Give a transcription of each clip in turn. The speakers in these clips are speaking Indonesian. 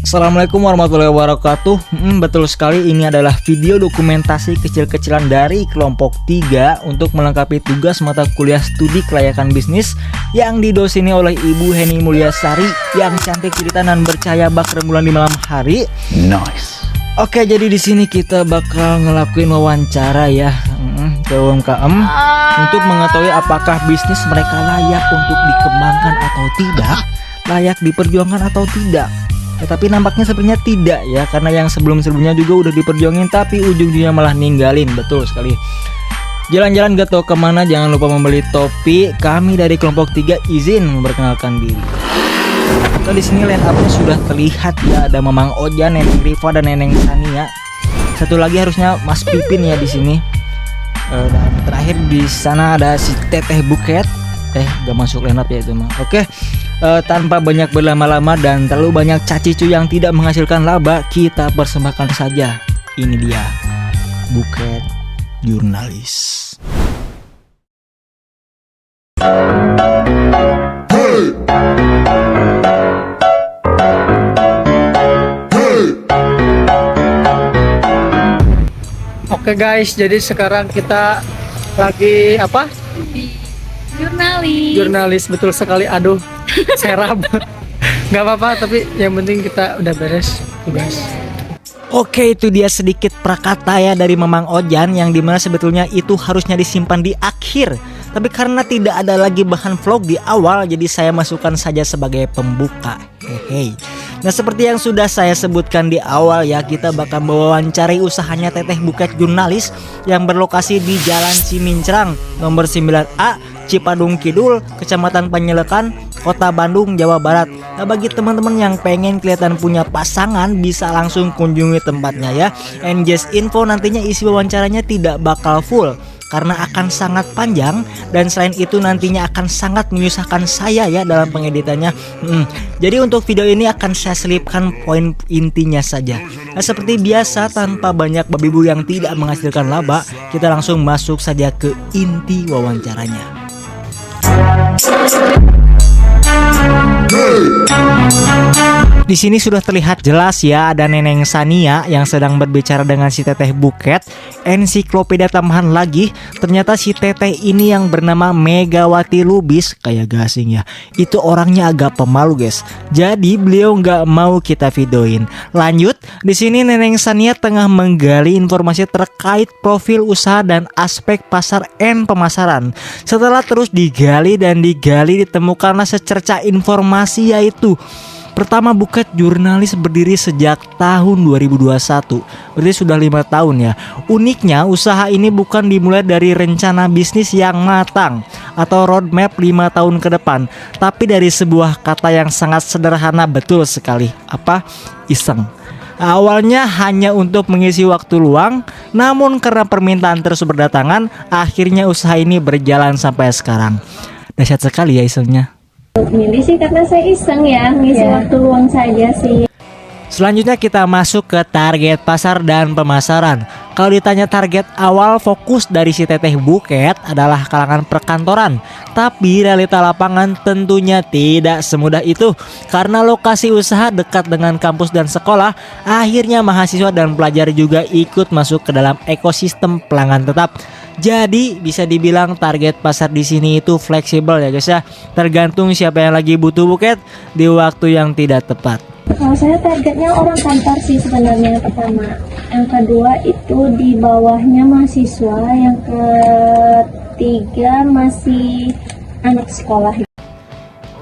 Assalamualaikum warahmatullahi wabarakatuh. Betul sekali, ini adalah video dokumentasi kecil-kecilan dari kelompok 3 untuk melengkapi tugas mata kuliah studi kelayakan bisnis yang didoseni oleh Ibu Heni Mulyasari yang cantik cerita dan bercahaya bak rembulan di malam hari. Nice. Oke, jadi di sini kita bakal ngelakuin wawancara ya ke UMKM untuk mengetahui apakah bisnis mereka layak untuk dikembangkan atau tidak, layak diperjuangkan atau tidak. Tetapi nampaknya sepertinya tidak ya, karena yang sebelum-sebelumnya juga udah diperjuangin tapi ujung-ujungnya malah ninggalin. Betul sekali. Jalan-jalan gak tau kemana, jangan lupa membeli topi. Kami dari kelompok 3 izin memperkenalkan diri. Di sini line up-nya sudah terlihat ya, ada Mamang Ojan, Neneng Riva dan Neneng Sania. Satu lagi harusnya Mas Pipin ya di sini. Dan terakhir di sana ada si Teteh Buket. Gak masuk line up ya itu mah. Oke. Tanpa banyak berlama-lama dan terlalu banyak cacicu yang tidak menghasilkan laba, kita persembahkan saja. Ini dia Buket Jurnalis. Oke guys, jadi sekarang kita lagi apa? Jurnalis, betul sekali. Aduh, serap. Gak apa-apa, tapi yang penting kita udah beres tugas. Oke, itu dia sedikit prakata ya dari Mamang Ojan, yang dimana sebetulnya itu harusnya disimpan di akhir. Tapi karena tidak ada lagi bahan vlog di awal, jadi saya masukkan saja sebagai pembuka. Hehe. Nah, seperti yang sudah saya sebutkan di awal ya, kita bakal mewawancari usahanya Teteh Buket Jurnalis yang berlokasi di Jalan Cimincrang nomor 9A, Cipadung Kidul, Kecamatan Panyelekan, Kota Bandung, Jawa Barat. Nah, bagi teman-teman yang pengen kelihatan punya pasangan, bisa langsung kunjungi tempatnya ya. And just info, nantinya isi wawancaranya tidak bakal full karena akan sangat panjang, dan selain itu nantinya akan sangat menyusahkan saya ya dalam pengeditannya. Jadi untuk video ini akan saya selipkan poin intinya saja. Nah, seperti biasa, tanpa banyak babi bu yang tidak menghasilkan laba, kita langsung masuk saja ke inti wawancaranya. Di sini sudah terlihat jelas ya, ada Neneng Sania yang sedang berbicara dengan si Teteh Buket. Ensiklopedia tambahan lagi, ternyata si Teteh ini yang bernama Megawati Lubis, kayak gasing ya. Itu orangnya agak pemalu guys. Jadi beliau nggak mau kita videoin. Lanjut, di sini Neneng Sania tengah menggali informasi terkait profil usaha dan aspek pasar and pemasaran. Setelah terus digali dan digali, ditemukanlah secerca informasi, yaitu pertama, Buket Jurnalis berdiri sejak tahun 2021, berarti sudah 5 tahun ya. Uniknya, usaha ini bukan dimulai dari rencana bisnis yang matang atau roadmap 5 tahun ke depan, tapi dari sebuah kata yang sangat sederhana. Betul sekali, apa? Iseng. Awalnya hanya untuk mengisi waktu luang, namun karena permintaan terus berdatangan, akhirnya usaha ini berjalan sampai sekarang. Dahsyat sekali ya isengnya. Milih sih karena saya iseng ya, ngisi waktu luang saja sih. Selanjutnya kita masuk ke target pasar dan pemasaran. Kalau ditanya target awal, fokus dari si Teteh Buket adalah kalangan perkantoran. Tapi realita lapangan tentunya tidak semudah itu. Karena lokasi usaha dekat dengan kampus dan sekolah, akhirnya mahasiswa dan pelajar juga ikut masuk ke dalam ekosistem pelanggan tetap. Jadi bisa dibilang target pasar di sini itu fleksibel ya guys ya. Tergantung siapa yang lagi butuh Buket di waktu yang tidak tepat. Kalau saya targetnya orang kantor sih sebenarnya, yang pertama. Yang kedua itu di bawahnya mahasiswa. Yang ketiga masih anak sekolah.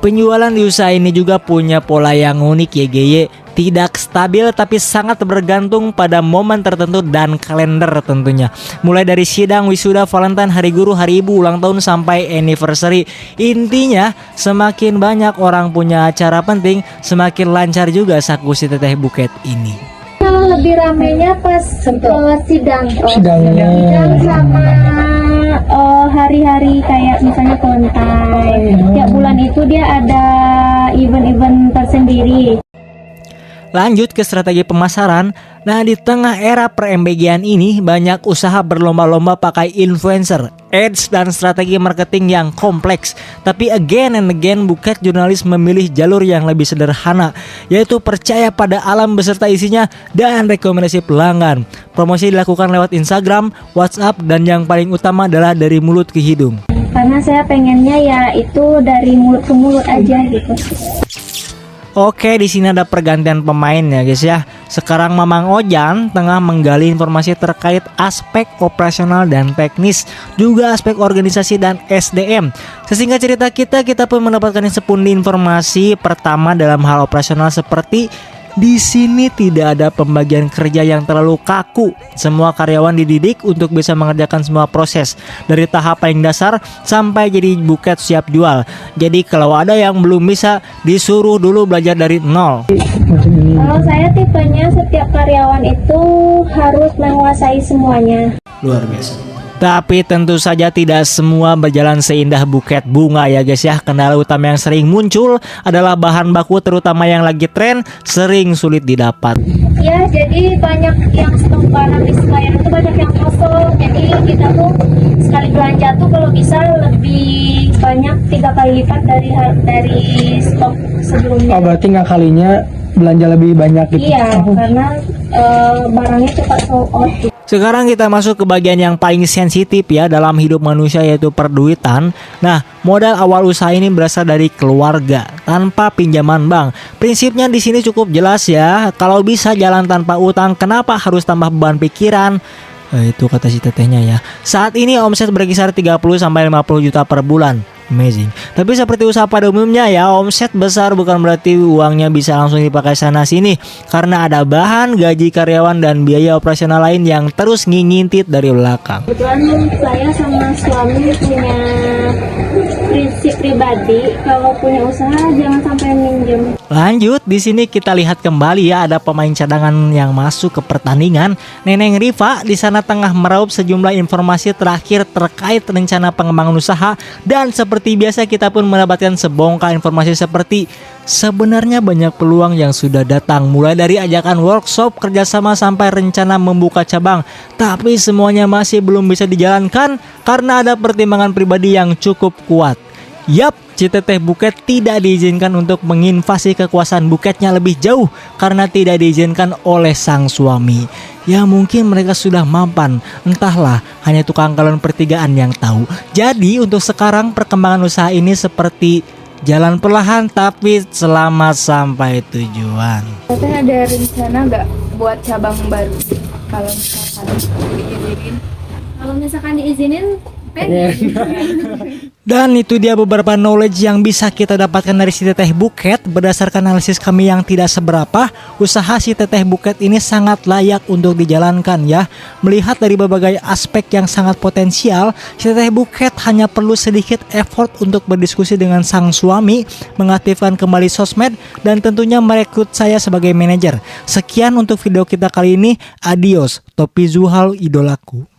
Penjualan di usaha ini juga punya pola yang unik ya GY. Tidak stabil tapi sangat bergantung pada momen tertentu dan kalender tentunya. Mulai dari sidang, wisuda, Valentine, hari guru, hari ibu, ulang tahun sampai anniversary. Intinya semakin banyak orang punya acara penting, semakin lancar juga saku si Teteh Buket ini. Kalau lebih ramainya pas sidang sama hari-hari kayak misalnya Valentine. Tiap bulan itu dia ada event-event tersendiri. Lanjut ke strategi pemasaran. Nah, di tengah era per-MBG-an ini banyak usaha berlomba-lomba pakai influencer, ads, dan strategi marketing yang kompleks. Tapi again and again Buket Jurnalis memilih jalur yang lebih sederhana, yaitu percaya pada alam beserta isinya dan rekomendasi pelanggan. Promosi dilakukan lewat Instagram, WhatsApp, dan yang paling utama adalah dari mulut ke hidung. Karena saya pengennya ya itu dari mulut ke mulut aja gitu. Oke, di sini ada pergantian pemain ya guys ya. Sekarang Mamang Ojan tengah menggali informasi terkait aspek operasional dan teknis, juga aspek organisasi dan SDM. Sesingkat cerita kita pun mendapatkan sepundi informasi. Pertama, dalam hal operasional seperti di sini tidak ada pembagian kerja yang terlalu kaku. Semua karyawan dididik untuk bisa mengerjakan semua proses dari tahap paling dasar sampai jadi buket siap jual. Jadi kalau ada yang belum bisa, disuruh dulu belajar dari nol. Kalau saya tipenya setiap karyawan itu harus menguasai semuanya. Luar biasa. Tapi tentu saja tidak semua berjalan seindah buket bunga ya guys ya. Kendala utama yang sering muncul adalah bahan baku, terutama yang lagi tren, sering sulit didapat. Ya, jadi banyak yang stok barang di Senayan itu banyak yang kosong. Jadi kita tuh sekali belanja tuh kalau bisa lebih banyak 3 kali lipat dari stok sebelumnya. Oh, berarti nggak kalinya belanja lebih banyak gitu? Iya, karena barangnya cepat sold out. Sekarang kita masuk ke bagian yang paling sensitif ya dalam hidup manusia, yaitu perduitan. Nah, modal awal usaha ini berasal dari keluarga tanpa pinjaman bank. Prinsipnya di sini cukup jelas ya. Kalau bisa jalan tanpa utang, kenapa harus tambah beban pikiran? Itu kata si tetehnya ya. Saat ini omset berkisar 30-50 juta per bulan. Amazing. Tapi seperti usaha pada umumnya ya, omset besar bukan berarti uangnya bisa langsung dipakai sana sini, karena ada bahan, gaji karyawan, dan biaya operasional lain yang terus ngingintit dari belakang. Kebetulan saya sama suami punya prinsip pribadi, kalau punya usaha jangan sampai minjem. Lanjut, di sini kita lihat kembali ya, ada pemain cadangan yang masuk ke pertandingan. Neneng Riva di sana tengah meraup sejumlah informasi terakhir terkait rencana pengembangan usaha, dan seperti biasa kita pun mendapatkan sebongkar informasi seperti sebenarnya banyak peluang yang sudah datang, mulai dari ajakan workshop, kerjasama, sampai rencana membuka cabang. Tapi semuanya masih belum bisa dijalankan karena ada pertimbangan pribadi yang cukup kuat. Yap, Citeteh Buket tidak diizinkan untuk menginvasi kekuasaan buketnya lebih jauh karena tidak diizinkan oleh sang suami. Ya mungkin mereka sudah mampan, entahlah, hanya tukang galon pertigaan yang tahu. Jadi untuk sekarang perkembangan usaha ini seperti jalan perlahan tapi selamat sampai tujuan. Teteh ada rencana nggak buat cabang baru kalau misalkan diizinin? Kalau misalkan diizinin, pengen. Dan itu dia beberapa knowledge yang bisa kita dapatkan dari si Teteh Buket. Berdasarkan analisis kami yang tidak seberapa, usaha si Teteh Buket ini sangat layak untuk dijalankan ya. Melihat dari berbagai aspek yang sangat potensial, si Teteh Buket hanya perlu sedikit effort untuk berdiskusi dengan sang suami, mengaktifkan kembali sosmed, dan tentunya merekrut saya sebagai manajer. Sekian untuk video kita kali ini. Adios, Topi Zuhal idolaku.